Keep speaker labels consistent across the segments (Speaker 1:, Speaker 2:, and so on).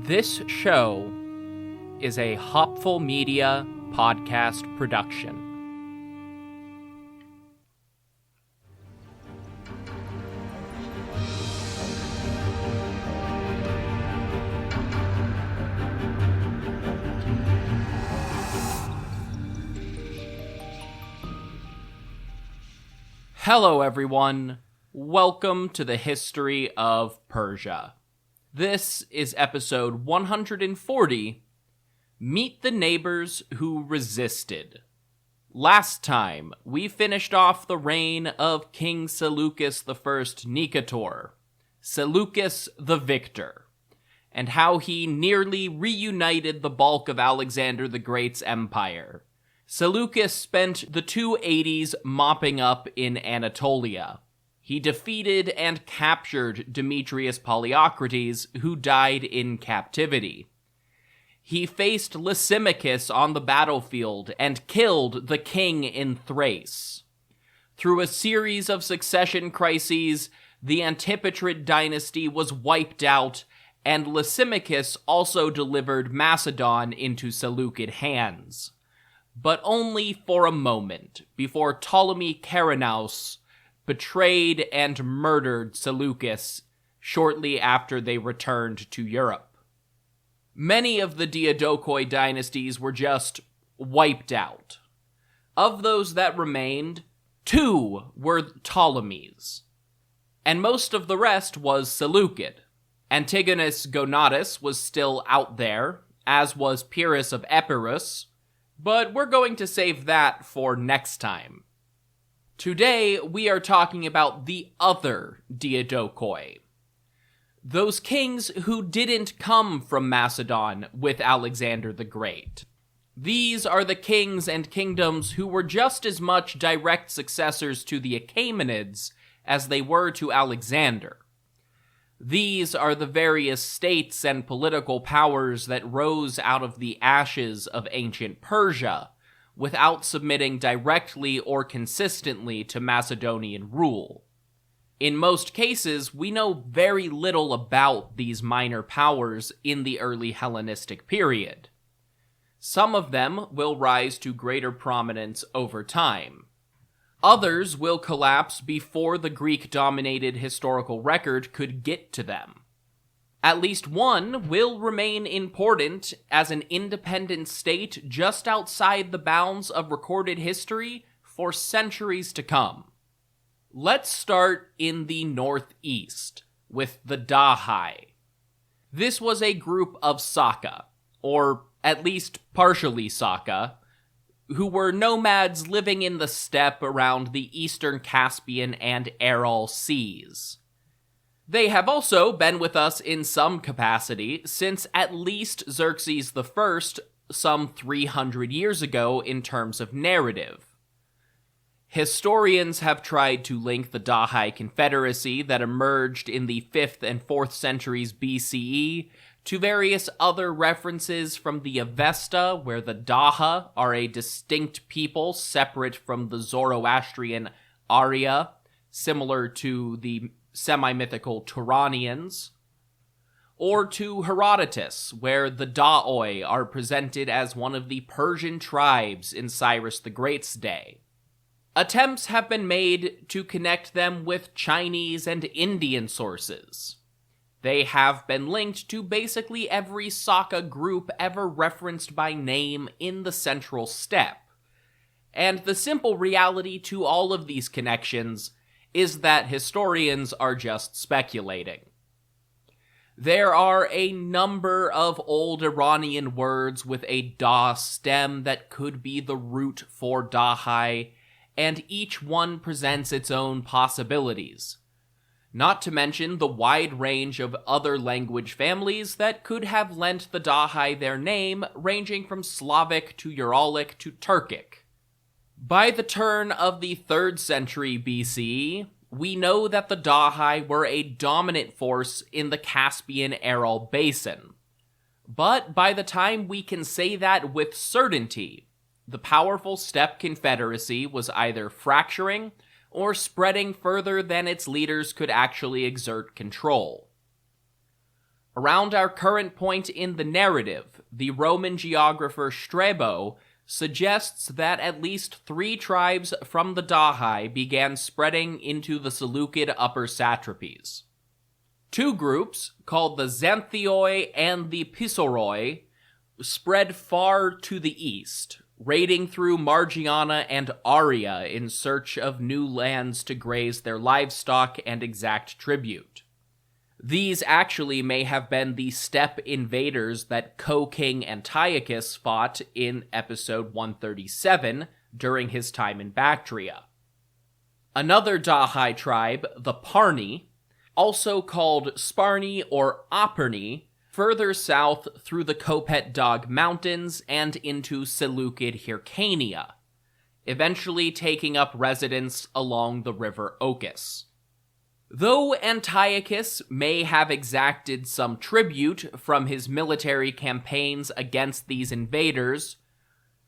Speaker 1: This show is a Hopful Media podcast production. Hello everyone, welcome to the history of Persia. This is episode 140, Meet the Neighbors Who Resisted. Last time, we finished off the reign of King Seleucus I Nicator, Seleucus the Victor, and how he nearly reunited the bulk of Alexander the Great's empire. Seleucus spent the 280s mopping up in Anatolia. He defeated and captured Demetrius Poliorcetes, who died in captivity. He faced Lysimachus on the battlefield and killed the king in Thrace. Through a series of succession crises, the Antipatrid dynasty was wiped out, and Lysimachus also delivered Macedon into Seleucid hands. But only for a moment, before Ptolemy Keranos betrayed and murdered Seleucus shortly after they returned to Europe. Many of the Diadochoi dynasties were just wiped out. Of those that remained, 2 were Ptolemies, and most of the rest was Seleucid. Antigonus Gonatas was still out there, as was Pyrrhus of Epirus, but we're going to save that for next time. Today, we are talking about the other Diadochoi. Those kings who didn't come from Macedon with Alexander the Great. These are the kings and kingdoms who were just as much direct successors to the Achaemenids as they were to Alexander. These are the various states and political powers that rose out of the ashes of ancient Persia, without submitting directly or consistently to Macedonian rule. In most cases, we know very little about these minor powers in the early Hellenistic period. Some of them will rise to greater prominence over time. Others will collapse before the Greek-dominated historical record could get to them. At least one will remain important as an independent state just outside the bounds of recorded history for centuries to come. Let's start in the northeast with the Dahai. This was a group of Saka, or at least partially Saka, who were nomads living in the steppe around the eastern Caspian and Aral seas. They have also been with us in some capacity since at least Xerxes I some 300 years ago in terms of narrative. Historians have tried to link the Dahai Confederacy that emerged in the 5th and 4th centuries BCE to various other references from the Avesta, where the Daha are a distinct people separate from the Zoroastrian Arya, similar to the semi-mythical Turanians, or to Herodotus, where the Daoi are presented as one of the Persian tribes in Cyrus the Great's day. Attempts have been made to connect them with Chinese and Indian sources. They have been linked to basically every Saka group ever referenced by name in the Central Steppe. And the simple reality to all of these connections is that historians are just speculating. There are a number of old Iranian words with a Da stem that could be the root for Dahai, and each one presents its own possibilities. Not to mention the wide range of other language families that could have lent the Dahai their name, ranging from Slavic to Uralic to Turkic. By the turn of the 3rd century BCE, we know that the Dahai were a dominant force in the Caspian-Aral basin. But by the time we can say that with certainty, the powerful steppe confederacy was either fracturing or spreading further than its leaders could actually exert control. Around our current point in the narrative, the Roman geographer Strabo suggests that at least 3 tribes from the Dahae began spreading into the Seleucid upper satrapies. 2 groups, called the Xanthioi and the Pisauroi, spread far to the east, raiding through Margiana and Aria in search of new lands to graze their livestock and exact tribute. These actually may have been the steppe invaders that co-king Antiochus fought in episode 137 during his time in Bactria. Another Dahae tribe, the Parni, also called Sparni or Operni, further south through the Kopet Dag Mountains and into Seleucid Hyrcania, eventually taking up residence along the river Ochus. Though Antiochus may have exacted some tribute from his military campaigns against these invaders,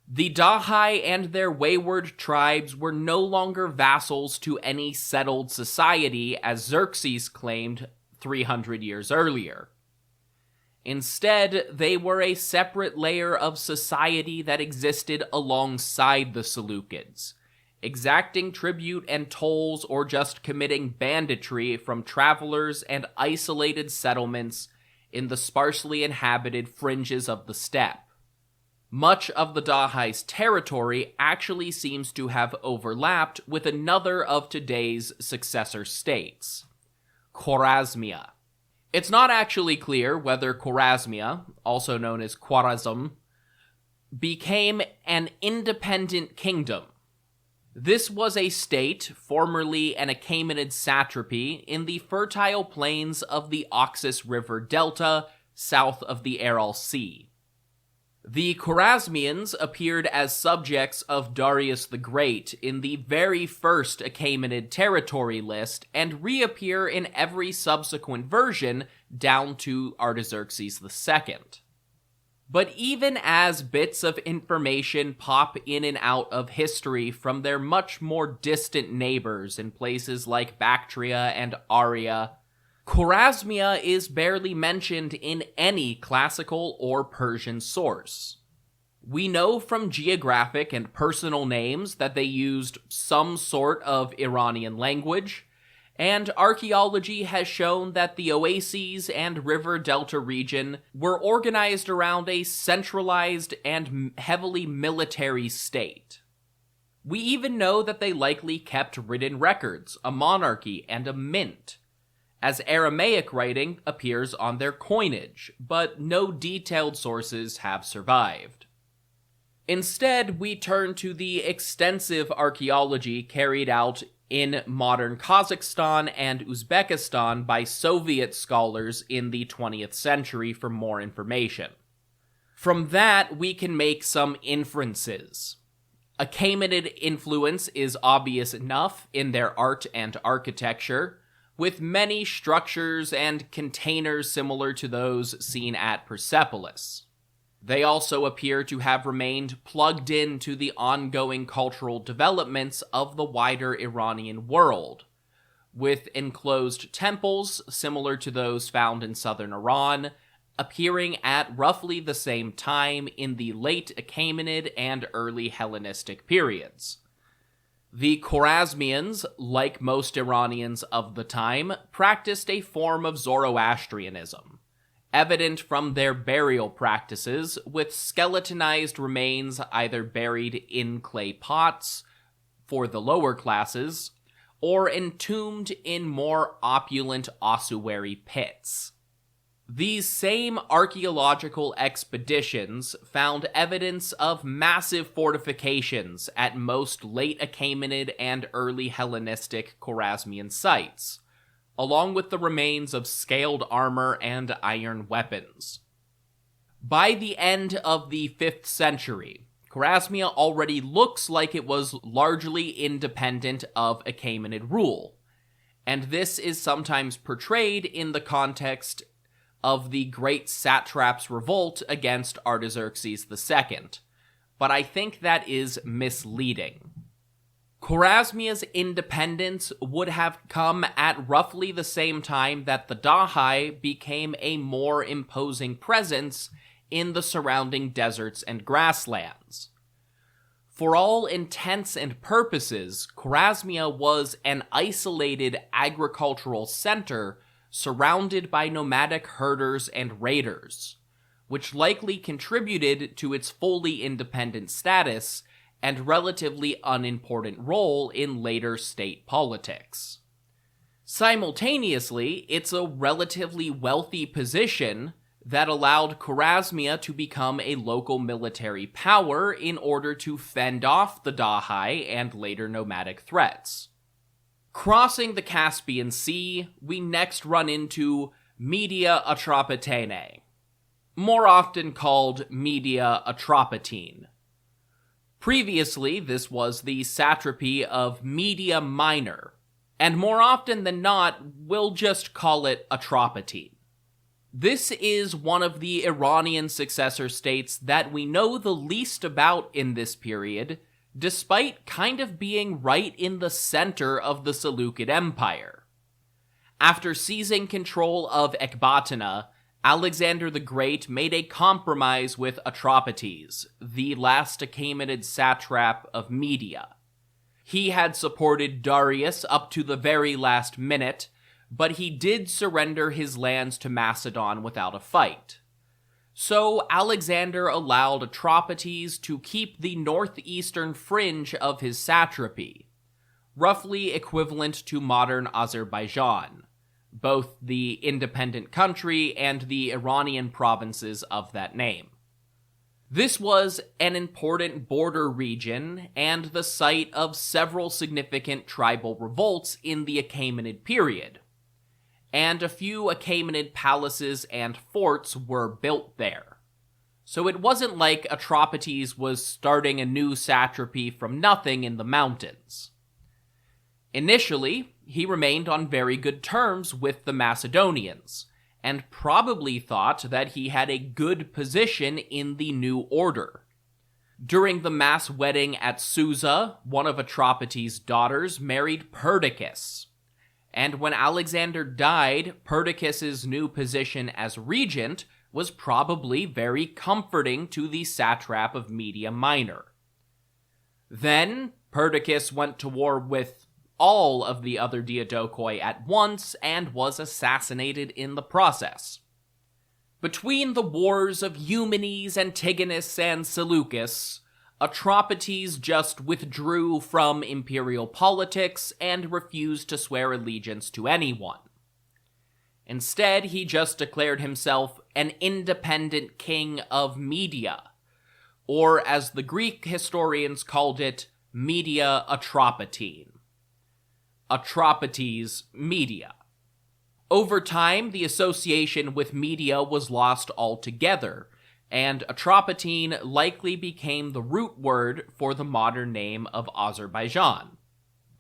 Speaker 1: the Dahae and their wayward tribes were no longer vassals to any settled society as Xerxes claimed 300 years earlier. Instead, they were a separate layer of society that existed alongside the Seleucids, exacting tribute and tolls or just committing banditry from travelers and isolated settlements in the sparsely inhabited fringes of the steppe. Much of the Dahae's territory actually seems to have overlapped with another of today's successor states, Chorasmia. It's not actually clear whether Chorasmia, also known as Khwarezm, became an independent kingdom. This was a state, formerly an Achaemenid satrapy, in the fertile plains of the Oxus River Delta, south of the Aral Sea. The Chorasmians appeared as subjects of Darius the Great in the very first Achaemenid territory list and reappear in every subsequent version down to Artaxerxes II. But even as bits of information pop in and out of history from their much more distant neighbors in places like Bactria and Aria, Chorasmia is barely mentioned in any classical or Persian source. We know from geographic and personal names that they used some sort of Iranian language, and archaeology has shown that the oases and river delta region were organized around a centralized and heavily military state. We even know that they likely kept written records, a monarchy, and a mint, as Aramaic writing appears on their coinage, but no detailed sources have survived. Instead, we turn to the extensive archaeology carried out in modern Kazakhstan and Uzbekistan by Soviet scholars in the 20th century for more information. From that, we can make some inferences. Achaemenid influence is obvious enough in their art and architecture, with many structures and containers similar to those seen at Persepolis. They also appear to have remained plugged into the ongoing cultural developments of the wider Iranian world, with enclosed temples similar to those found in southern Iran, appearing at roughly the same time in the late Achaemenid and early Hellenistic periods. The Chorasmians, like most Iranians of the time, practiced a form of Zoroastrianism, evident from their burial practices, with skeletonized remains either buried in clay pots for the lower classes, or entombed in more opulent ossuary pits. These same archaeological expeditions found evidence of massive fortifications at most late Achaemenid and early Hellenistic Chorasmian sites, along with the remains of scaled armor and iron weapons. By the end of the 5th century, Chorasmia already looks like it was largely independent of Achaemenid rule, and this is sometimes portrayed in the context of the Great Satrap's revolt against Artaxerxes II, but I think that is misleading. Chorasmia's independence would have come at roughly the same time that the Dahai became a more imposing presence in the surrounding deserts and grasslands. For all intents and purposes, Chorasmia was an isolated agricultural center surrounded by nomadic herders and raiders, which likely contributed to its fully independent status and relatively unimportant role in later state politics. Simultaneously, it's a relatively wealthy position that allowed Chorasmia to become a local military power in order to fend off the Dahai and later nomadic threats. Crossing the Caspian Sea, we next run into Media Atropatene, more often called Media Atropatene. Previously, this was the satrapy of Media Minor, and more often than not, we'll just call it Atropatene. This is one of the Iranian successor states that we know the least about in this period, despite kind of being right in the center of the Seleucid Empire. After seizing control of Ecbatana, Alexander the Great made a compromise with Atropates, the last Achaemenid satrap of Media. He had supported Darius up to the very last minute, but he did surrender his lands to Macedon without a fight. So Alexander allowed Atropates to keep the northeastern fringe of his satrapy, roughly equivalent to modern Azerbaijan, both the independent country and the Iranian provinces of that name. This was an important border region and the site of several significant tribal revolts in the Achaemenid period, and a few Achaemenid palaces and forts were built there. So it wasn't like Atropates was starting a new satrapy from nothing in the mountains. Initially, he remained on very good terms with the Macedonians, and probably thought that he had a good position in the new order. During the mass wedding at Susa, one of Atropates' daughters married Perdiccas, and when Alexander died, Perdiccas' new position as regent was probably very comforting to the satrap of Media Minor. Then, Perdiccas went to war with all of the other Diadokoi at once and was assassinated in the process. Between the wars of Eumenes, Antigonus, and Seleucus, Atropates just withdrew from imperial politics and refused to swear allegiance to anyone. Instead, he just declared himself an independent king of Media, or as the Greek historians called it, Media Atropatene. Atropates Media. Over time, the association with Media was lost altogether, and Atropatene likely became the root word for the modern name of Azerbaijan.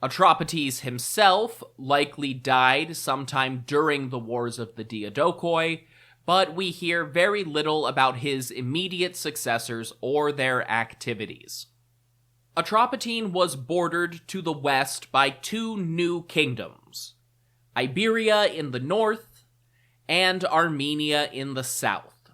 Speaker 1: Atropates himself likely died sometime during the Wars of the Diadokoi, but we hear very little about his immediate successors or their activities. Atropatene was bordered to the west by two new kingdoms, Iberia in the north and Armenia in the south.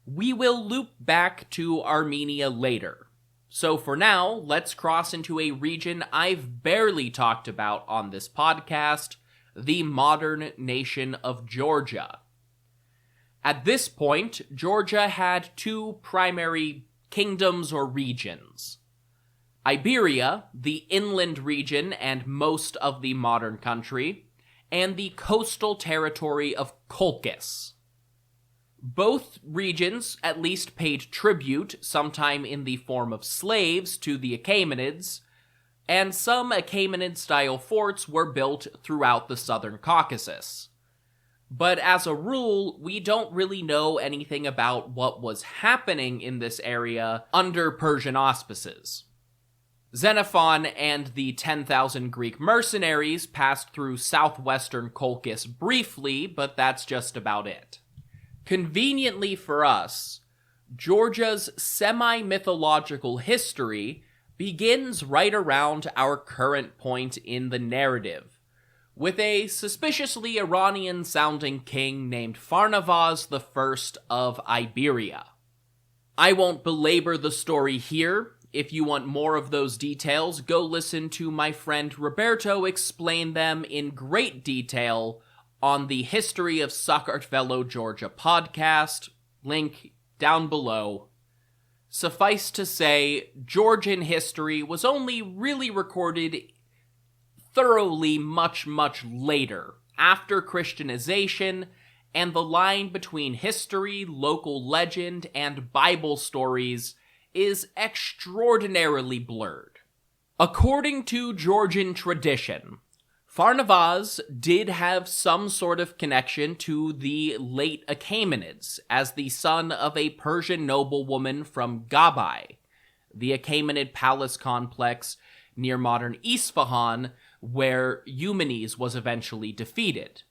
Speaker 1: We will loop back to Armenia later, so for now, let's cross into a region I've barely talked about on this podcast, the modern nation of Georgia. At this point, Georgia had two primary kingdoms or regions. Iberia, the inland region and most of the modern country, and the coastal territory of Colchis. Both regions at least paid tribute, sometime in the form of slaves, to the Achaemenids, and some Achaemenid-style forts were built throughout the southern Caucasus. But as a rule, we don't really know anything about what was happening in this area under Persian auspices. Xenophon and the 10,000 Greek mercenaries passed through southwestern Colchis briefly, but that's just about it. Conveniently for us, Georgia's semi-mythological history begins right around our current point in the narrative, with a suspiciously Iranian-sounding king named Pharnavaz I of Iberia. I won't belabor the story here. If you want more of those details, go listen to my friend Roberto explain them in great detail on the History of Saqartvelo-Georgia podcast, link down below. Suffice to say, Georgian history was only really recorded thoroughly much later, after Christianization, and the line between history, local legend, and Bible stories is extraordinarily blurred. According to Georgian tradition, Pharnavaz did have some sort of connection to the late Achaemenids, as the son of a Persian noblewoman from Gabai, the Achaemenid palace complex near modern Isfahan, where Eumenes was eventually defeated.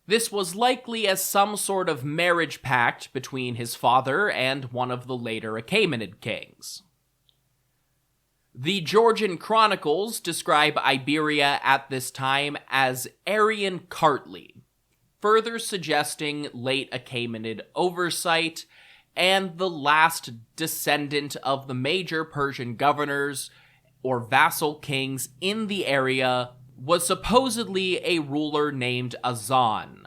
Speaker 1: This was likely as some sort of marriage pact between his father and one of the later Achaemenid kings. The Georgian chronicles describe Iberia at this time as Aryan Kartli, further suggesting late Achaemenid oversight, and the last descendant of the major Persian governors or vassal kings in the area was supposedly a ruler named Azan.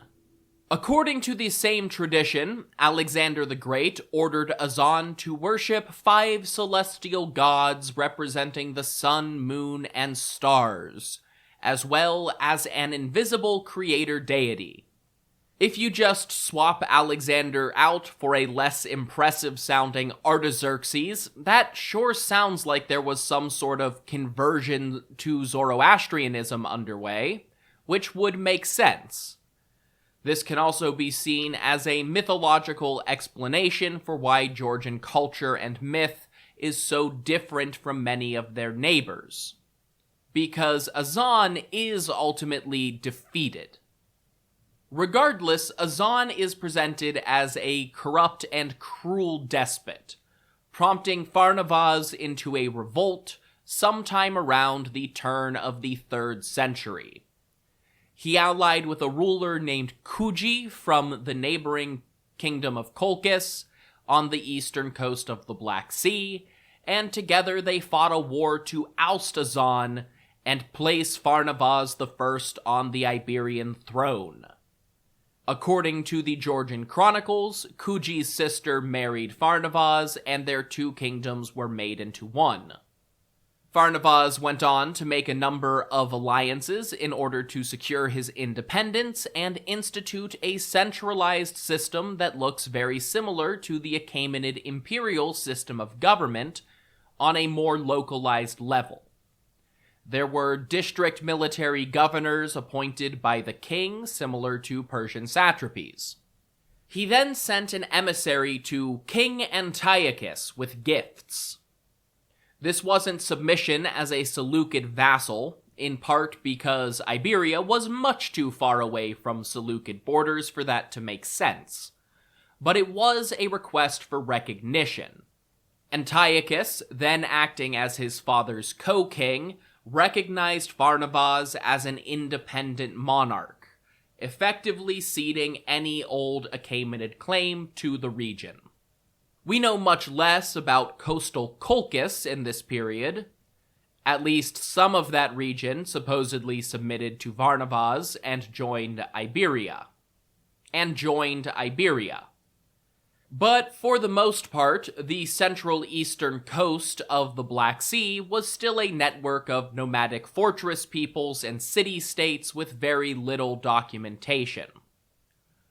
Speaker 1: According to the same tradition, Alexander the Great ordered Azan to worship 5 celestial gods representing the sun, moon, and stars, as well as an invisible creator deity. If you just swap Alexander out for a less impressive-sounding Artaxerxes, that sure sounds like there was some sort of conversion to Zoroastrianism underway, which would make sense. This can also be seen as a mythological explanation for why Georgian culture and myth is so different from many of their neighbors. Because Azan is ultimately defeated. Regardless, Azan is presented as a corrupt and cruel despot, prompting Pharnavaz into a revolt sometime around the turn of the 3rd century. He allied with a ruler named Kuji from the neighboring kingdom of Colchis on the eastern coast of the Black Sea, and together they fought a war to oust Azan and place Pharnavaz I on the Iberian throne. According to the Georgian chronicles, Kuji's sister married Pharnavaz, and their 2 kingdoms were made into one. Pharnavaz went on to make a number of alliances in order to secure his independence and institute a centralized system that looks very similar to the Achaemenid imperial system of government on a more localized level. There were district military governors appointed by the king, similar to Persian satrapies. He then sent an emissary to King Antiochus with gifts. This wasn't submission as a Seleucid vassal, in part because Iberia was much too far away from Seleucid borders for that to make sense, but it was a request for recognition. Antiochus, then acting as his father's co-king, recognized Pharnavaz as an independent monarch, effectively ceding any old Achaemenid claim to the region. We know much less about coastal Colchis in this period. At least some of that region supposedly submitted to Pharnavaz and joined Iberia. But for the most part, the central eastern coast of the Black Sea was still a network of nomadic fortress peoples and city-states with very little documentation.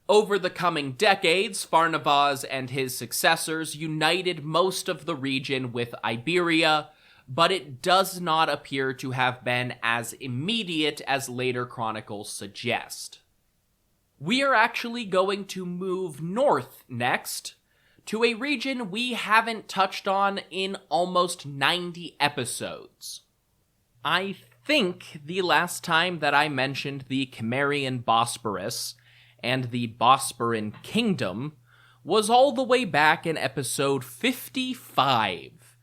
Speaker 1: Over the coming decades, Pharnavaz and his successors united most of the region with Iberia, but it does not appear to have been as immediate as later chronicles suggest. We are actually going to move north next, to a region we haven't touched on in almost 90 episodes. I think the last time that I mentioned the Cimmerian Bosporus and the Bosporan Kingdom was all the way back in episode 55.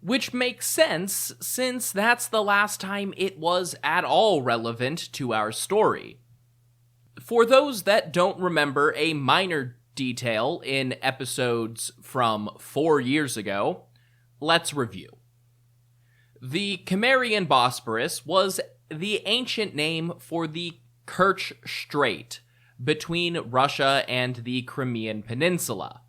Speaker 1: Which makes sense, since that's the last time it was at all relevant to our story. For those that don't remember a minor detail in episodes from 4 years ago, let's review. The Cimmerian Bosporus was the ancient name for the Kerch Strait between Russia and the Crimean Peninsula.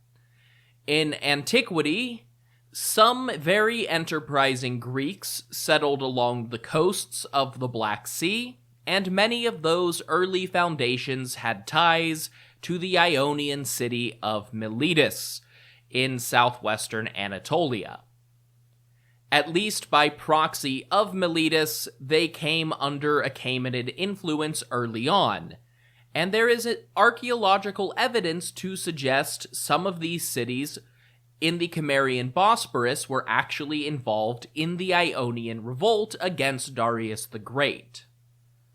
Speaker 1: In antiquity, some very enterprising Greeks settled along the coasts of the Black Sea, and many of those early foundations had ties to the Ionian city of Miletus in southwestern Anatolia. At least by proxy of Miletus, they came under Achaemenid influence early on, and there is archaeological evidence to suggest some of these cities in the Cimmerian Bosporus were actually involved in the Ionian revolt against Darius the Great.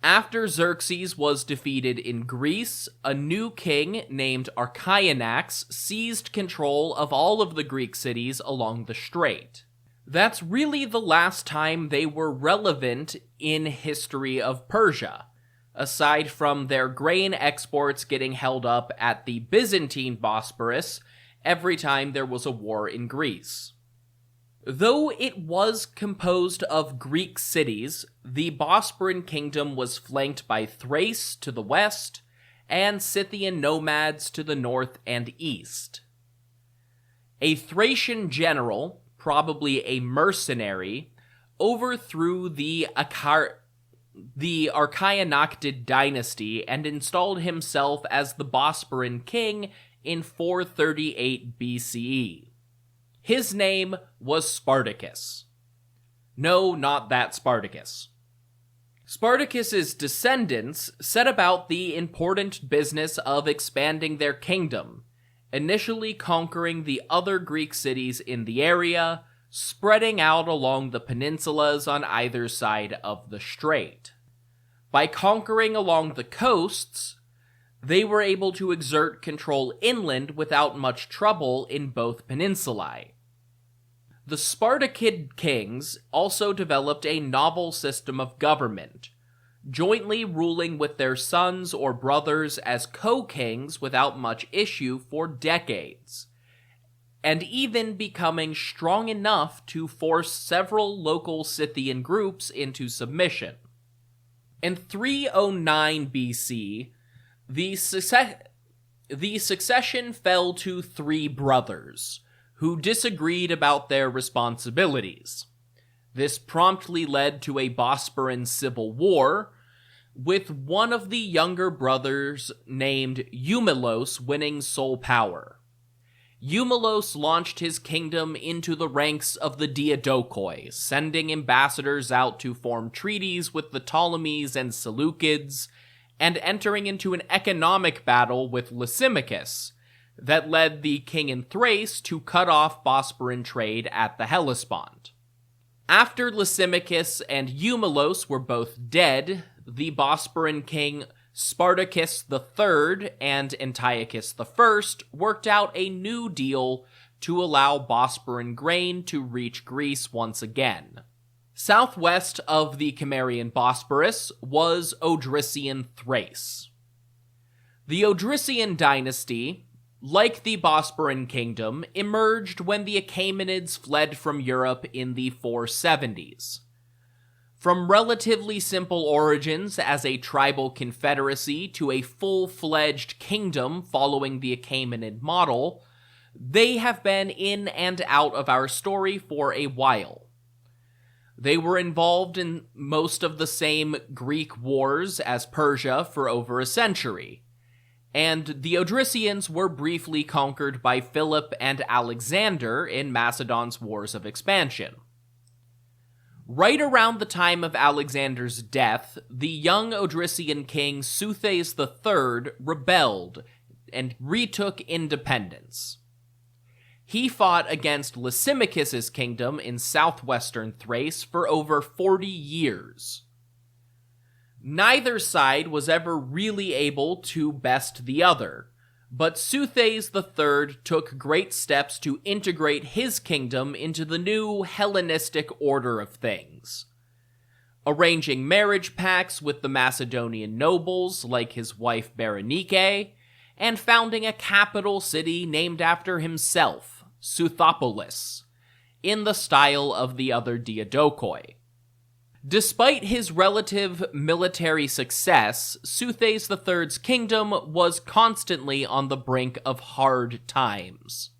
Speaker 1: After Xerxes was defeated in Greece, a new king named Archianax seized control of all of the Greek cities along the strait. That's really the last time they were relevant in history of Persia, aside from their grain exports getting held up at the Byzantine Bosporus every time there was a war in Greece. Though it was composed of Greek cities, the Bosporan kingdom was flanked by Thrace to the west and Scythian nomads to the north and east. A Thracian general, probably a mercenary, overthrew the Archianactid dynasty and installed himself as the Bosporan king in 438 BCE. His name was Spartacus. No, not that Spartacus. Spartacus's descendants set about the important business of expanding their kingdom, initially conquering the other Greek cities in the area, spreading out along the peninsulas on either side of the strait. By conquering along the coasts, they were able to exert control inland without much trouble in both peninsulae. The Spartacid kings also developed a novel system of government, jointly ruling with their sons or brothers as co-kings without much issue for decades, and even becoming strong enough to force several local Scythian groups into submission. In 309 BC, the succession fell to 3 brothers, who disagreed about their responsibilities. This promptly led to a Bosporan civil war, with one of the younger brothers named Eumelos winning sole power. Eumelos launched his kingdom into the ranks of the Diadokoi, sending ambassadors out to form treaties with the Ptolemies and Seleucids, and entering into an economic battle with Lysimachus that led the king in Thrace to cut off Bosporan trade at the Hellespont. After Lysimachus and Eumelos were both dead, the Bosporan king Spartacus III and Antiochus I worked out a new deal to allow Bosporan grain to reach Greece once again. Southwest of the Cimmerian Bosporus was Odrysian Thrace. The Odrysian dynasty, like the Bosporan kingdom, emerged when the Achaemenids fled from Europe in the 470s. From relatively simple origins as a tribal confederacy to a full-fledged kingdom following the Achaemenid model, they have been in and out of our story for a while. They were involved in most of the same Greek wars as Persia for over a century, and the Odrysians were briefly conquered by Philip and Alexander in Macedon's wars of expansion. Right around the time of Alexander's death, the young Odrysian king Seuthes III rebelled and retook independence. He fought against Lysimachus's kingdom in southwestern Thrace for over 40 years. Neither side was ever really able to best the other, But Seuthes III took great steps to integrate his kingdom into the new Hellenistic order of things, arranging marriage pacts with the Macedonian nobles like his wife Berenike, and founding a capital city named after himself, Suthopolis, in the style of the other Diadokoi. Despite his relative military success, Seuthes III's kingdom was constantly on the brink of hard times.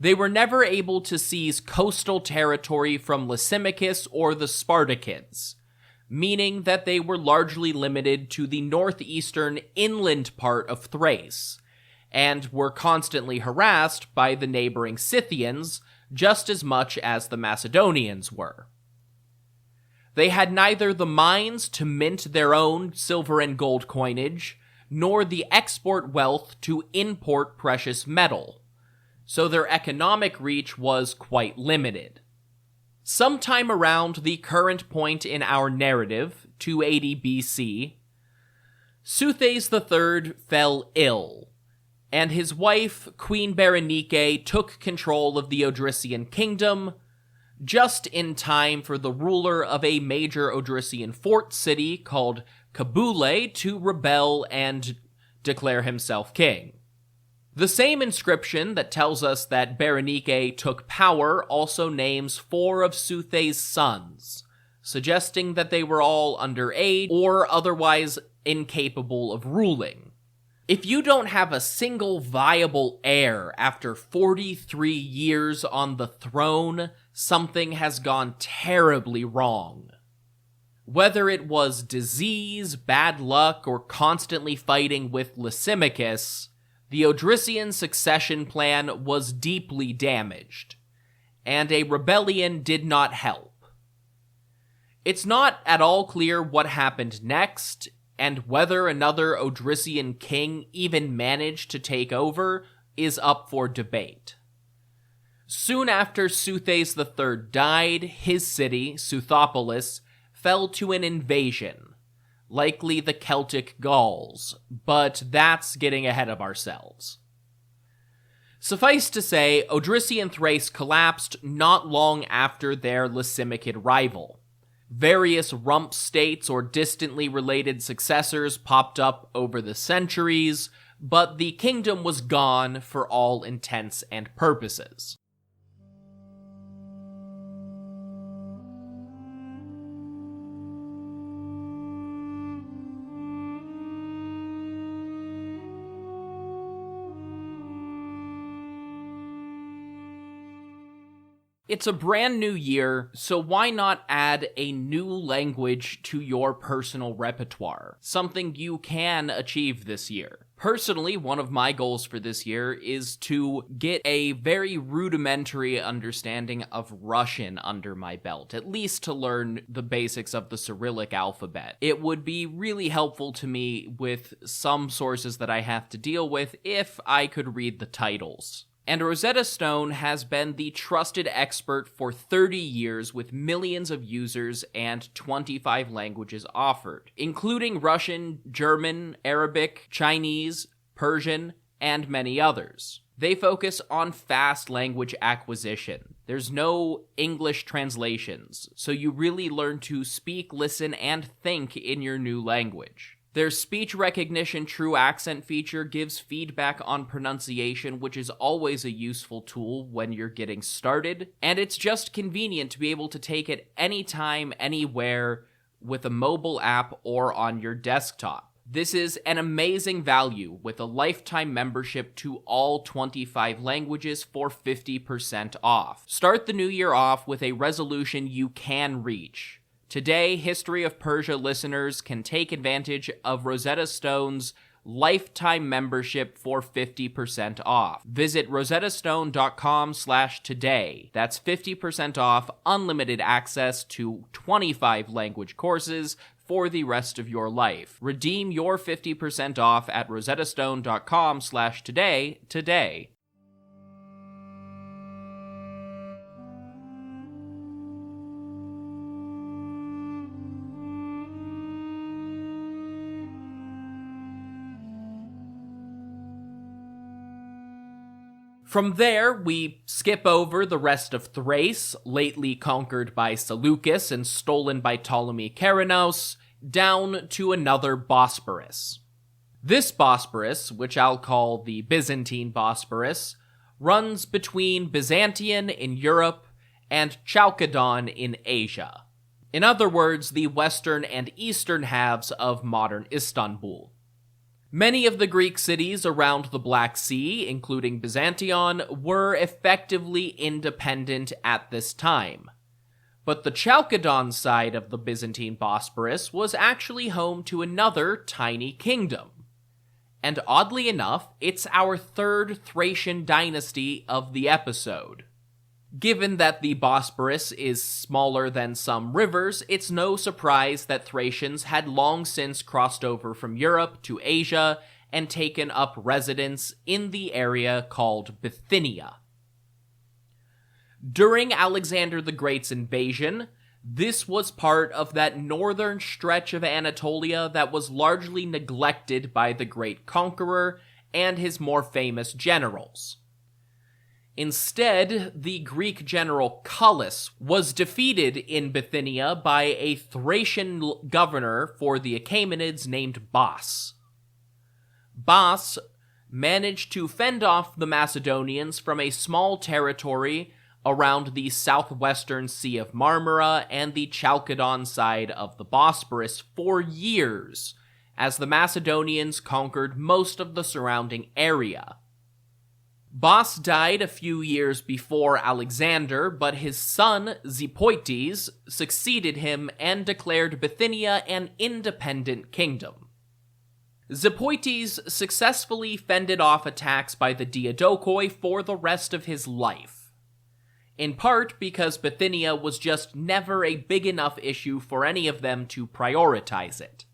Speaker 1: They were never able to seize coastal territory from Lysimachus or the Spartakids, meaning that they were largely limited to the northeastern inland part of Thrace, and were constantly harassed by the neighboring Scythians just as much as the Macedonians were. They had neither the mines to mint their own silver and gold coinage, nor the export wealth to import precious metal, so their economic reach was quite limited. Sometime around the current point in our narrative, 280 BC, Seuthes III fell ill, and his wife, Queen Berenike, took control of the Odrysian kingdom, just in time for the ruler of a major Odrysian fort city called Kabule to rebel and declare himself king. The same inscription that tells us that Berenike took power also names 4 of Seuthes' sons, suggesting that they were all underage or otherwise incapable of ruling. If you don't have a single viable heir after 43 years on the throne, something has gone terribly wrong. Whether it was disease, bad luck, or constantly fighting with Lysimachus, the Odrysian succession plan was deeply damaged, and a rebellion did not help. It's not at all clear what happened next, and whether another Odrysian king even managed to take over is up for debate. Soon after Seuthes III died, his city, Suthopolis, fell to an invasion, likely the Celtic Gauls, but that's getting ahead of ourselves. Suffice to say, Odrysian Thrace collapsed not long after their Lysimachid rival. Various rump states or distantly related successors popped up over the centuries, but the kingdom was gone for all intents and purposes. It's a brand new year, so why not add a new language to your personal repertoire? Something you can achieve this year. Personally, one of my goals for this year is to get a very rudimentary understanding of Russian under my belt, at least to learn the basics of the Cyrillic alphabet. It would be really helpful to me with some sources that I have to deal with if I could read the titles. And Rosetta Stone has been the trusted expert for 30 years with millions of users and 25 languages offered, including Russian, German, Arabic, Chinese, Persian, and many others. They focus on fast language acquisition. There's no English translations, so you really learn to speak, listen, and think in your new language. Their speech recognition true accent feature gives feedback on pronunciation, which is always a useful tool when you're getting started, and it's just convenient to be able to take it anytime, anywhere, with a mobile app or on your desktop. This is an amazing value with a lifetime membership to all 25 languages for 50% off. Start the new year off with a resolution you can reach. Today, History of Persia listeners can take advantage of Rosetta Stone's lifetime membership for 50% off. Visit rosettastone.com/today. That's 50% off unlimited access to 25 language courses for the rest of your life. Redeem your 50% off at rosettastone.com/today today. From there, we skip over the rest of Thrace, lately conquered by Seleucus and stolen by Ptolemy Keranos, down to another Bosporus. This Bosporus, which I'll call the Byzantine Bosporus, runs between Byzantium in Europe and Chalcedon in Asia. In other words, the western and eastern halves of modern Istanbul. Many of the Greek cities around the Black Sea, including Byzantium, were effectively independent at this time. But the Chalcedon side of the Byzantine Bosporus was actually home to another tiny kingdom. And oddly enough, it's our third Thracian dynasty of the episode. Given that the Bosporus is smaller than some rivers, it's no surprise that Thracians had long since crossed over from Europe to Asia and taken up residence in the area called Bithynia. During Alexander the Great's invasion, this was part of that northern stretch of Anatolia that was largely neglected by the great conqueror and his more famous generals. Instead, the Greek general Cullus was defeated in Bithynia by a Thracian governor for the Achaemenids named Bos. Bos managed to fend off the Macedonians from a small territory around the southwestern Sea of Marmara and the Chalcedon side of the Bosporus for years, as the Macedonians conquered most of the surrounding area. Bos died a few years before Alexander, but his son, Zepoites, succeeded him and declared Bithynia an independent kingdom. Zepoites successfully fended off attacks by the Diadokoi for the rest of his life, in part because Bithynia was just never a big enough issue for any of them to prioritize it.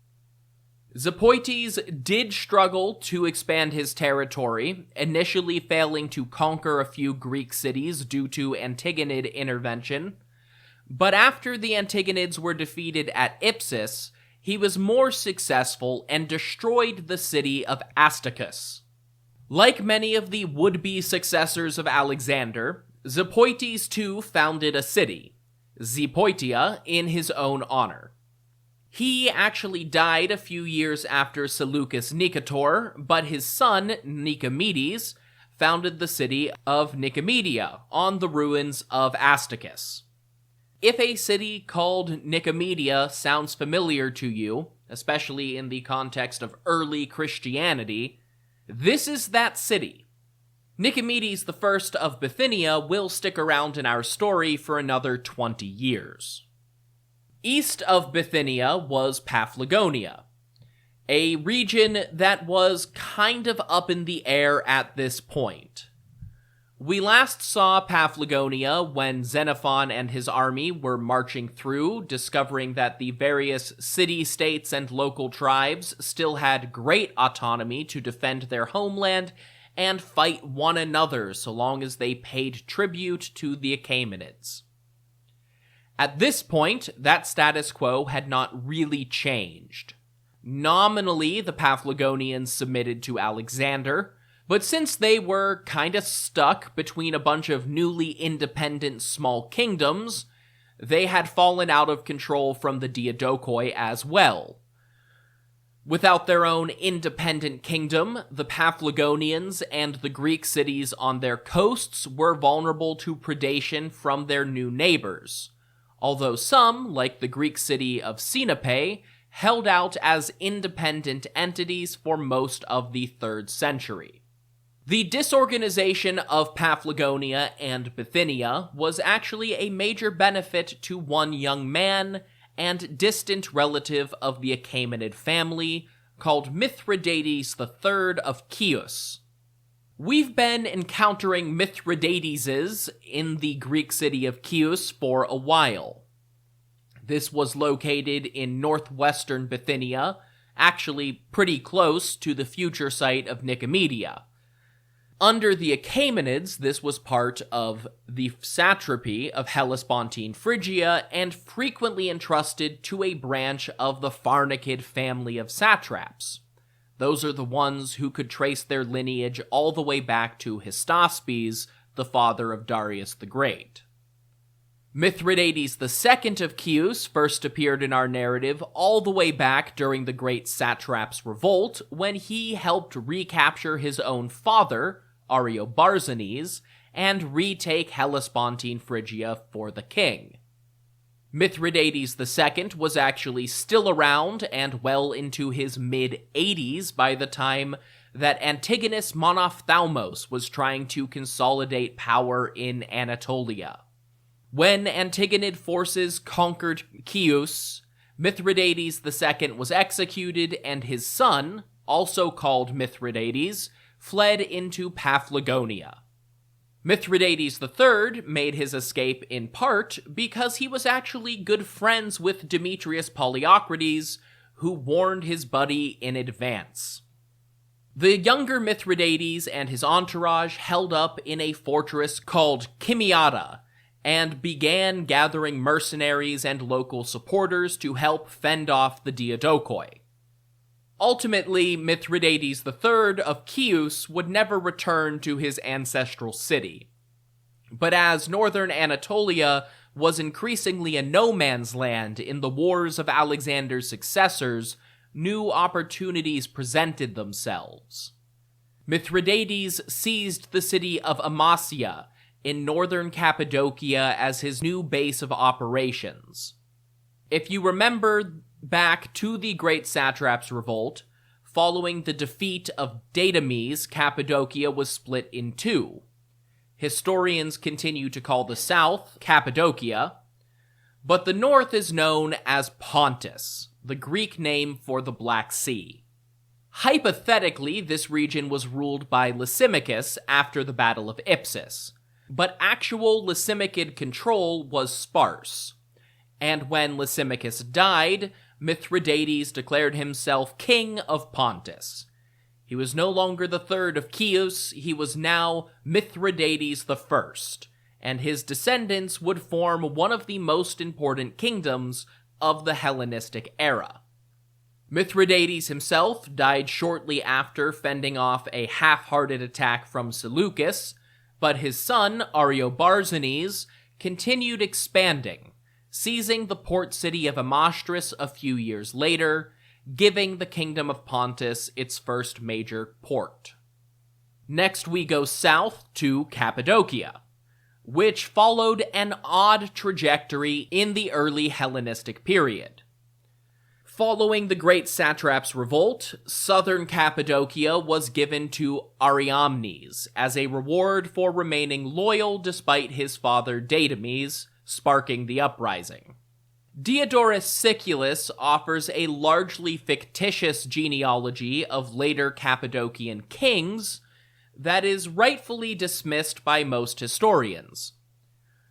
Speaker 1: Zepoites did struggle to expand his territory, initially failing to conquer a few Greek cities due to Antigonid intervention, but after the Antigonids were defeated at Ipsus, he was more successful and destroyed the city of Astacus. Like many of the would-be successors of Alexander, Zepoites too founded a city, Zepoitia, in his own honor. He actually died a few years after Seleucus Nicator, but his son, Nicomedes, founded the city of Nicomedia on the ruins of Astacus. If a city called Nicomedia sounds familiar to you, especially in the context of early Christianity, this is that city. Nicomedes I of Bithynia will stick around in our story for another 20 years. East of Bithynia was Paphlagonia, a region that was kind of up in the air at this point. We last saw Paphlagonia when Xenophon and his army were marching through, discovering that the various city-states and local tribes still had great autonomy to defend their homeland and fight one another so long as they paid tribute to the Achaemenids. At this point, that status quo had not really changed. Nominally, the Paphlagonians submitted to Alexander, but since they were kinda stuck between a bunch of newly independent small kingdoms, they had fallen out of control from the Diadokoi as well. Without their own independent kingdom, the Paphlagonians and the Greek cities on their coasts were vulnerable to predation from their new neighbors, although some, like the Greek city of Sinope, held out as independent entities for most of the 3rd century. The disorganization of Paphlagonia and Bithynia was actually a major benefit to one young man and distant relative of the Achaemenid family called Mithridates III of Chios. We've been encountering Mithridateses in the Greek city of Chios for a while. This was located in northwestern Bithynia, actually pretty close to the future site of Nicomedia. Under the Achaemenids, this was part of the satrapy of Hellespontine Phrygia and frequently entrusted to a branch of the Pharnakid family of satraps. Those are the ones who could trace their lineage all the way back to Hystaspes, the father of Darius the Great. Mithridates II of Chios first appeared in our narrative all the way back during the Great Satrap's Revolt, when he helped recapture his own father, Ariobarzanes, and retake Hellespontine Phrygia for the king. Mithridates II was actually still around and well into his mid-80s by the time that Antigonus Monophthalmos was trying to consolidate power in Anatolia. When Antigonid forces conquered Chios, Mithridates II was executed, and his son, also called Mithridates, fled into Paphlagonia. Mithridates III made his escape in part because he was actually good friends with Demetrius Poliocrates, who warned his buddy in advance. The younger Mithridates and his entourage held up in a fortress called Chimiata, and began gathering mercenaries and local supporters to help fend off the Diadochoi. Ultimately, Mithridates III of Chios would never return to his ancestral city. But as northern Anatolia was increasingly a no-man's land in the wars of Alexander's successors, new opportunities presented themselves. Mithridates seized the city of Amasya in northern Cappadocia as his new base of operations. If you remember back to the Great Satrap's Revolt, following the defeat of Datames, Cappadocia was split in two. Historians continue to call the south Cappadocia, but the north is known as Pontus, the Greek name for the Black Sea. Hypothetically, this region was ruled by Lysimachus after the Battle of Ipsus, but actual Lysimachid control was sparse, and when Lysimachus died, Mithridates declared himself king of Pontus. He was no longer the third of Chios, he was now Mithridates I, and his descendants would form one of the most important kingdoms of the Hellenistic era. Mithridates himself died shortly after fending off a half-hearted attack from Seleucus, but his son, Ariobarzanes, continued expanding, seizing the port city of Amastris a few years later, giving the kingdom of Pontus its first major port. Next we go south to Cappadocia, which followed an odd trajectory in the early Hellenistic period. Following the Great Satrap's Revolt, southern Cappadocia was given to Ariamnes as a reward for remaining loyal despite his father Datames, sparking the uprising. Diodorus Siculus offers a largely fictitious genealogy of later Cappadocian kings that is rightfully dismissed by most historians.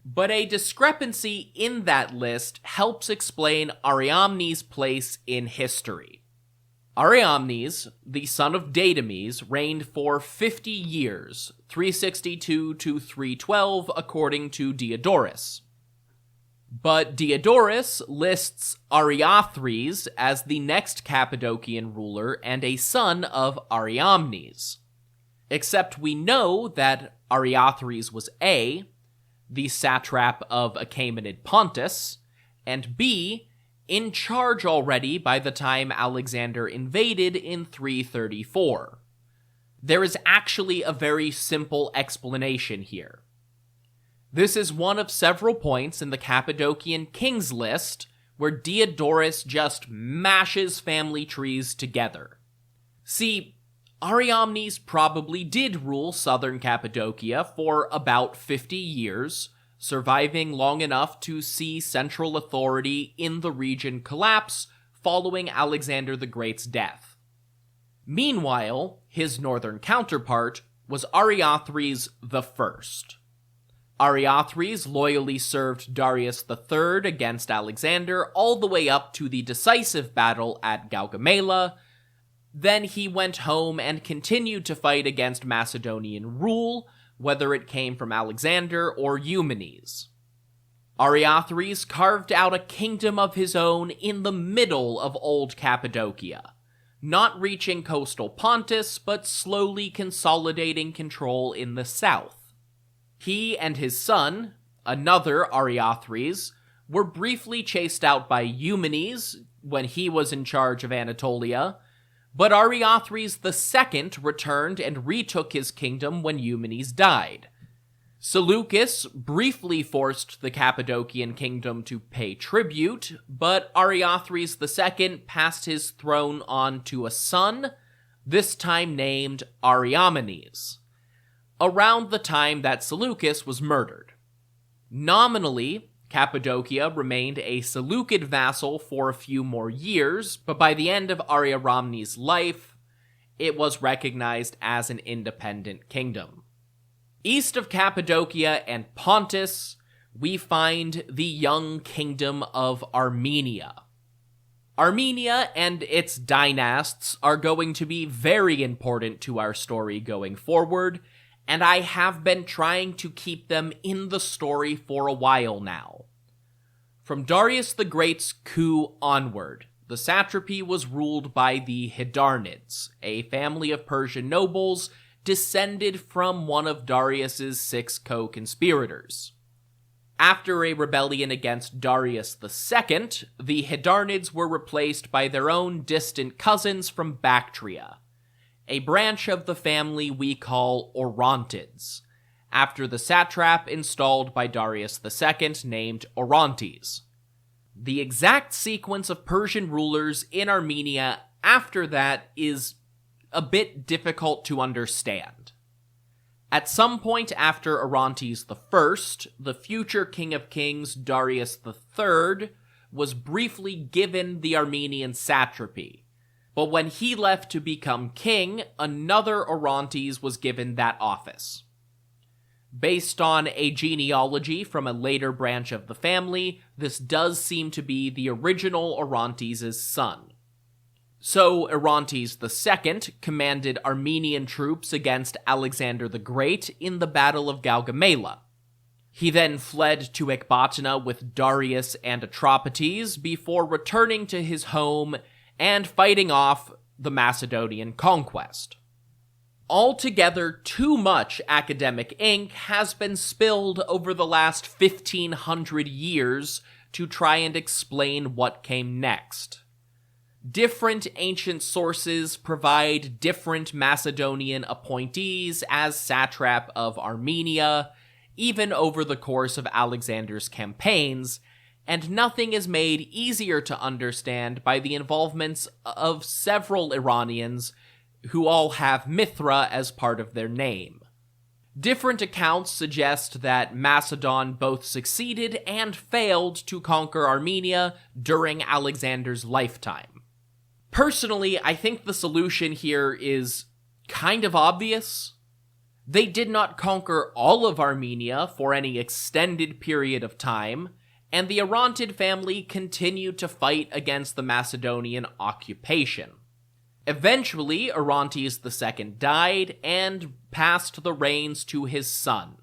Speaker 1: But a discrepancy in that list helps explain Ariamnes' place in history. Ariamnes, the son of Datames, reigned for 50 years, 362 to 312 according to Diodorus. But Diodorus lists Ariathres as the next Cappadocian ruler and a son of Ariamnes. Except we know that Ariathres was A, the satrap of Achaemenid Pontus, and B, in charge already by the time Alexander invaded in 334. There is actually a very simple explanation here. This is one of several points in the Cappadocian kings list where Diodorus just mashes family trees together. See, Ariamnes probably did rule southern Cappadocia for about 50 years, surviving long enough to see central authority in the region collapse following Alexander the Great's death. Meanwhile, his northern counterpart was Ariathres I. Ariathres loyally served Darius III against Alexander all the way up to the decisive battle at Gaugamela. Then he went home and continued to fight against Macedonian rule, whether it came from Alexander or Eumenes. Ariathres carved out a kingdom of his own in the middle of Old Cappadocia, not reaching coastal Pontus, but slowly consolidating control in the south. He and his son, another Ariathres, were briefly chased out by Eumenes when he was in charge of Anatolia, but Ariathres II returned and retook his kingdom when Eumenes died. Seleucus briefly forced the Cappadocian kingdom to pay tribute, but Ariathres II passed his throne on to a son, this time named Ariamenes, around the time that Seleucus was murdered. Nominally, Cappadocia remained a Seleucid vassal for a few more years, but by the end of Ariamenes' life, it was recognized as an independent kingdom. East of Cappadocia and Pontus, we find the young kingdom of Armenia. Armenia and its dynasts are going to be very important to our story going forward, and I have been trying to keep them in the story for a while now. From Darius the Great's coup onward, the satrapy was ruled by the Hydarnids, a family of Persian nobles descended from one of Darius's 6 co-conspirators. After a rebellion against Darius II, the Hydarnids were replaced by their own distant cousins from Bactria, a branch of the family we call Orontids, after the satrap installed by Darius II named Orontes. The exact sequence of Persian rulers in Armenia after that is a bit difficult to understand. At some point after Orontes I, the future King of Kings Darius III was briefly given the Armenian satrapy, but when he left to become king, another Orontes was given that office. Based on a genealogy from a later branch of the family, this does seem to be the original Orontes' son. So Orontes II commanded Armenian troops against Alexander the Great in the Battle of Gaugamela. He then fled to Ecbatana with Darius and Atropates before returning to his home and fighting off the Macedonian conquest. Altogether, too much academic ink has been spilled over the last 1,500 years to try and explain what came next. Different ancient sources provide different Macedonian appointees as satrap of Armenia, even over the course of Alexander's campaigns, and nothing is made easier to understand by the involvements of several Iranians who all have Mithra as part of their name. Different accounts suggest that Macedon both succeeded and failed to conquer Armenia during Alexander's lifetime. Personally, I think the solution here is kind of obvious. They did not conquer all of Armenia for any extended period of time, and the Orontid family continued to fight against the Macedonian occupation. Eventually, Orontes II died and passed the reins to his son.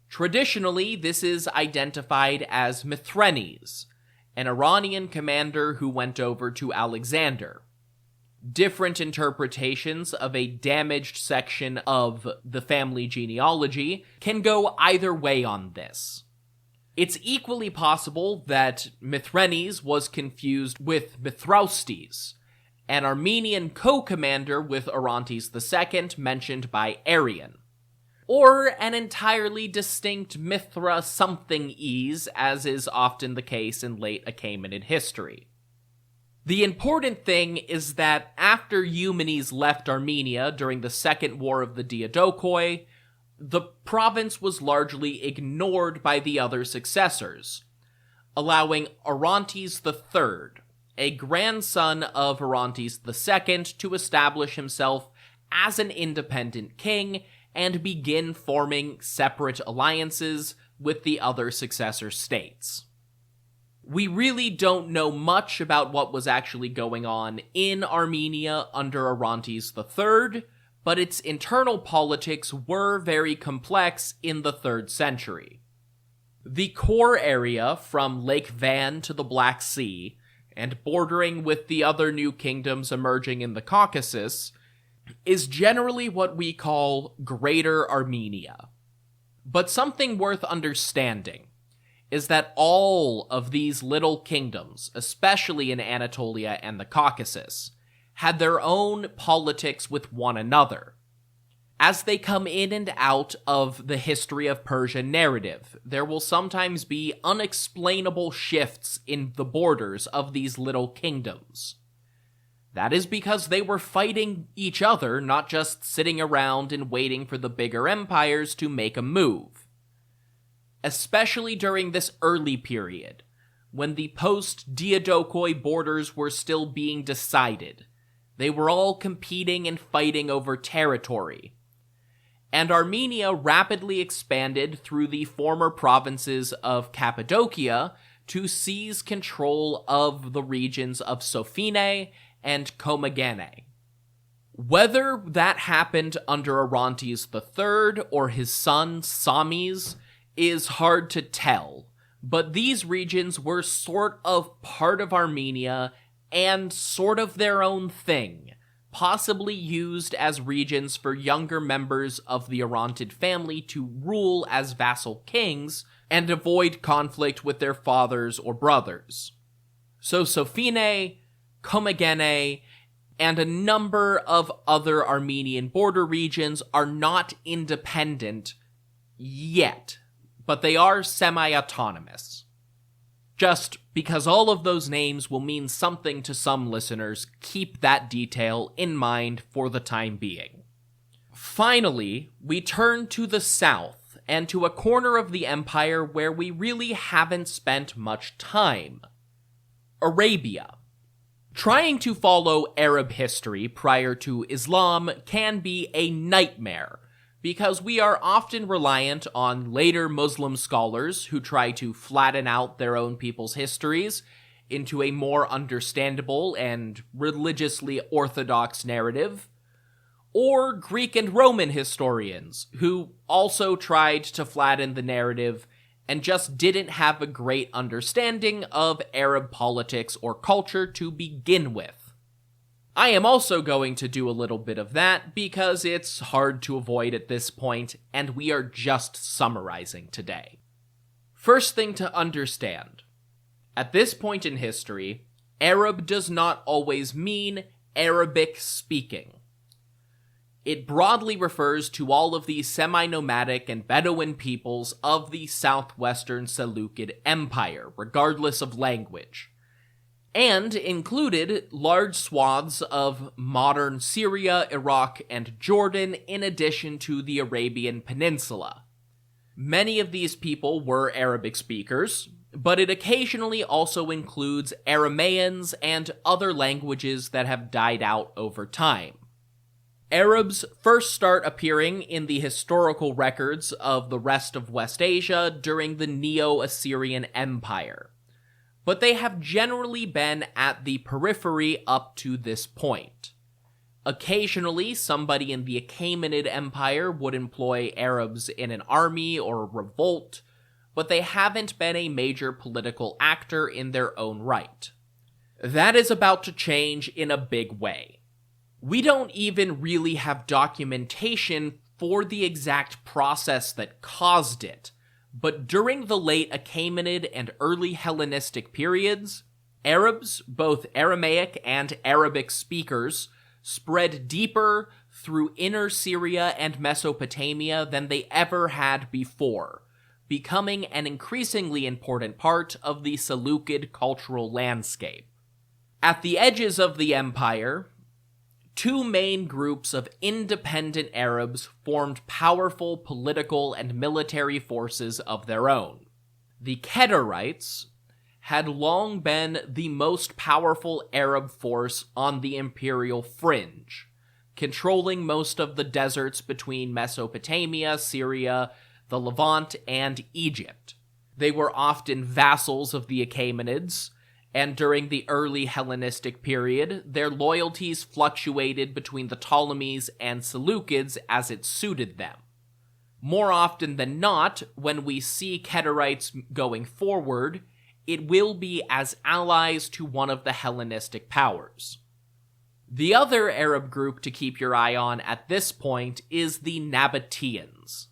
Speaker 1: Traditionally, this is identified as Mithrenes, an Iranian commander who went over to Alexander. Different interpretations of a damaged section of the family genealogy can go either way on this. It's equally possible that Mithrenes was confused with Mithraustes, an Armenian co-commander with Orontes II mentioned by Arrian, or an entirely distinct Mithra something-ese, as is often the case in late Achaemenid history. The important thing is that after Eumenes left Armenia during the Second War of the Diadochoi, the province was largely ignored by the other successors, allowing Orontes III, a grandson of Orontes II, to establish himself as an independent king and begin forming separate alliances with the other successor states. We really don't know much about what was actually going on in Armenia under Orontes III, but its internal politics were very complex in the 3rd century. The core area from Lake Van to the Black Sea, and bordering with the other new kingdoms emerging in the Caucasus, is generally what we call Greater Armenia. But something worth understanding is that all of these little kingdoms, especially in Anatolia and the Caucasus, had their own politics with one another. As they come in and out of the history of Persia narrative, there will sometimes be unexplainable shifts in the borders of these little kingdoms. That is because they were fighting each other, not just sitting around and waiting for the bigger empires to make a move. Especially during this early period, when the post-Diadochoi borders were still being decided, they were all competing and fighting over territory. And Armenia rapidly expanded through the former provinces of Cappadocia to seize control of the regions of Sophene and Commagene. Whether that happened under Orontes III or his son Samis is hard to tell, but these regions were sort of part of Armenia and sort of their own thing, possibly used as regions for younger members of the Orontid family to rule as vassal kings and avoid conflict with their fathers or brothers. So Sophene, Commagene, and a number of other Armenian border regions are not independent yet, but they are semi-autonomous. Just because all of those names will mean something to some listeners, keep that detail in mind for the time being. Finally, we turn to the south, and to a corner of the empire where we really haven't spent much time. Arabia. Trying to follow Arab history prior to Islam can be a nightmare, because we are often reliant on later Muslim scholars who try to flatten out their own people's histories into a more understandable and religiously orthodox narrative, or Greek and Roman historians who also tried to flatten the narrative and just didn't have a great understanding of Arab politics or culture to begin with. I am also going to do a little bit of that because it's hard to avoid at this point, and we are just summarizing today. First thing to understand. At this point in history, Arab does not always mean Arabic speaking. It broadly refers to all of the semi-nomadic and Bedouin peoples of the southwestern Seleucid Empire, regardless of language, and included large swaths of modern Syria, Iraq, and Jordan in addition to the Arabian Peninsula. Many of these people were Arabic speakers, but it occasionally also includes Aramaeans and other languages that have died out over time. Arabs first start appearing in the historical records of the rest of West Asia during the Neo-Assyrian Empire, but they have generally been at the periphery up to this point. Occasionally, somebody in the Achaemenid Empire would employ Arabs in an army or a revolt, but they haven't been a major political actor in their own right. That is about to change in a big way. We don't even really have documentation for the exact process that caused it, but during the late Achaemenid and early Hellenistic periods, Arabs, both Aramaic and Arabic speakers, spread deeper through inner Syria and Mesopotamia than they ever had before, becoming an increasingly important part of the Seleucid cultural landscape. At the edges of the empire, two main groups of independent Arabs formed powerful political and military forces of their own. The Kedarites had long been the most powerful Arab force on the imperial fringe, controlling most of the deserts between Mesopotamia, Syria, the Levant, and Egypt. They were often vassals of the Achaemenids, and during the early Hellenistic period, their loyalties fluctuated between the Ptolemies and Seleucids as it suited them. More often than not, when we see Kedarites going forward, it will be as allies to one of the Hellenistic powers. The other Arab group to keep your eye on at this point is the Nabataeans.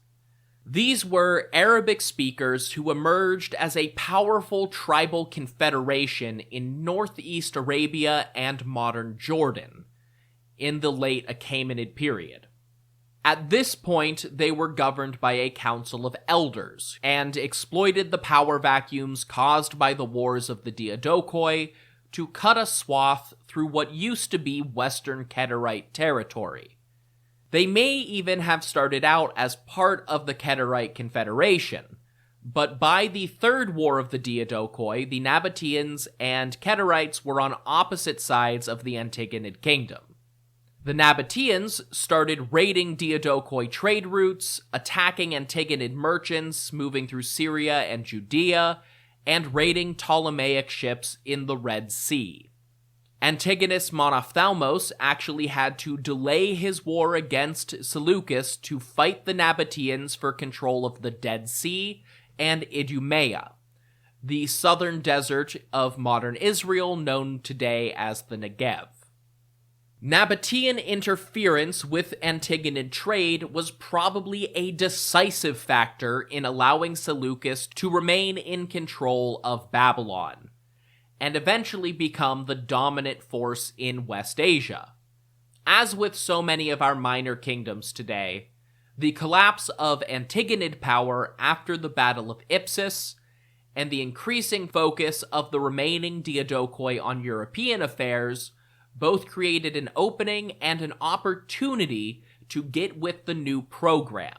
Speaker 1: These were Arabic speakers who emerged as a powerful tribal confederation in northeast Arabia and modern Jordan in the late Achaemenid period. At this point, they were governed by a council of elders and exploited the power vacuums caused by the wars of the Diadochoi to cut a swath through what used to be Western Kedarite territory. They may even have started out as part of the Kedarite Confederation, but by the Third War of the Diadochoi, the Nabataeans and Kedarites were on opposite sides of the Antigonid kingdom. The Nabataeans started raiding Diadochoi trade routes, attacking Antigonid merchants moving through Syria and Judea, and raiding Ptolemaic ships in the Red Sea. Antigonus Monophthalmos actually had to delay his war against Seleucus to fight the Nabataeans for control of the Dead Sea and Idumea, the southern desert of modern Israel known today as the Negev. Nabataean interference with Antigonid trade was probably a decisive factor in allowing Seleucus to remain in control of Babylon, and eventually become the dominant force in West Asia. As with so many of our minor kingdoms today, the collapse of Antigonid power after the Battle of Ipsus, and the increasing focus of the remaining Diadochoi on European affairs both created an opening and an opportunity to get with the new program.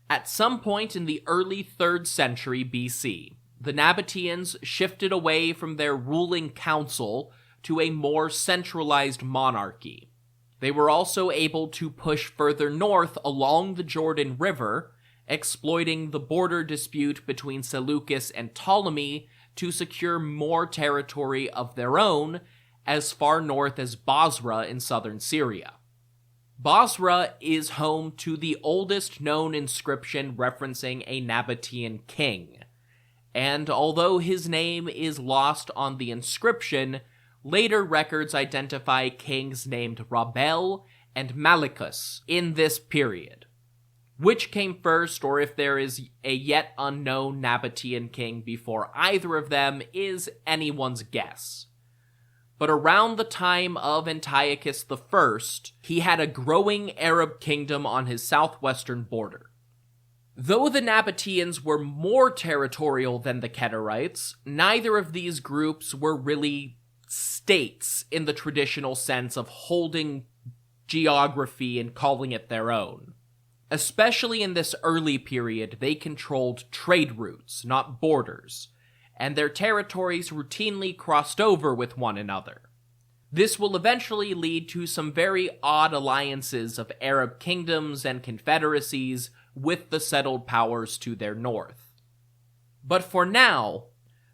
Speaker 1: At some point in the early 3rd century BC, the Nabataeans shifted away from their ruling council to a more centralized monarchy. They were also able to push further north along the Jordan River, exploiting the border dispute between Seleucus and Ptolemy to secure more territory of their own, as far north as Bosra in southern Syria. Bosra is home to the oldest known inscription referencing a Nabataean king, and although his name is lost on the inscription, later records identify kings named Rabel and Malichus in this period. Which came first, or if there is a yet unknown Nabataean king before either of them, is anyone's guess. But around the time of Antiochus I, he had a growing Arab kingdom on his southwestern border. Though the Nabataeans were more territorial than the Kedarites, neither of these groups were really states in the traditional sense of holding geography and calling it their own. Especially in this early period, they controlled trade routes, not borders, and their territories routinely crossed over with one another. This will eventually lead to some very odd alliances of Arab kingdoms and confederacies with the settled powers to their north. But for now,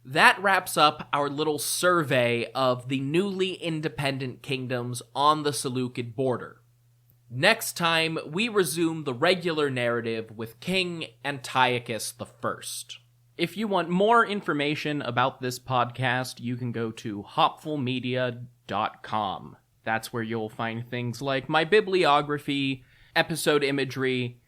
Speaker 1: that wraps up our little survey of the newly independent kingdoms on the Seleucid border. Next time, we resume the regular narrative with King Antiochus I. If you want more information about this podcast, you can go to hopfulmedia.com. That's where you'll find things like my bibliography, episode imagery,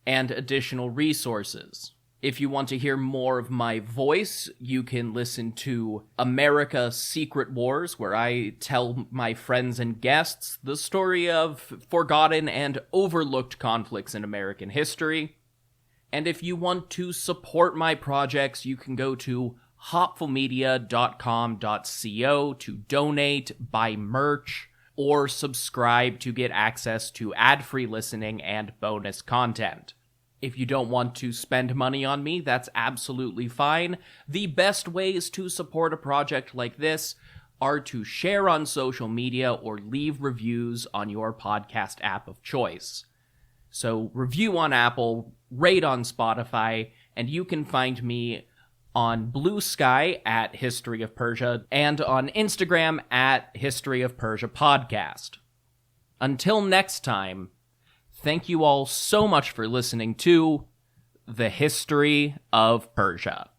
Speaker 1: and additional resources. If you want to hear more of my voice, you can listen to America Secret Wars, where I tell my friends and guests the story of forgotten and overlooked conflicts in American history. And if you want to support my projects, you can go to hopfulmedia.com.co to donate, buy merch, or subscribe to get access to ad-free listening and bonus content. If you don't want to spend money on me, that's absolutely fine. The best ways to support a project like this are to share on social media or leave reviews on your podcast app of choice. So review on Apple, rate on Spotify, and you can find me on Blue Sky at History of Persia and on Instagram at History of Persia Podcast. Until next time, thank you all so much for listening to The History of Persia.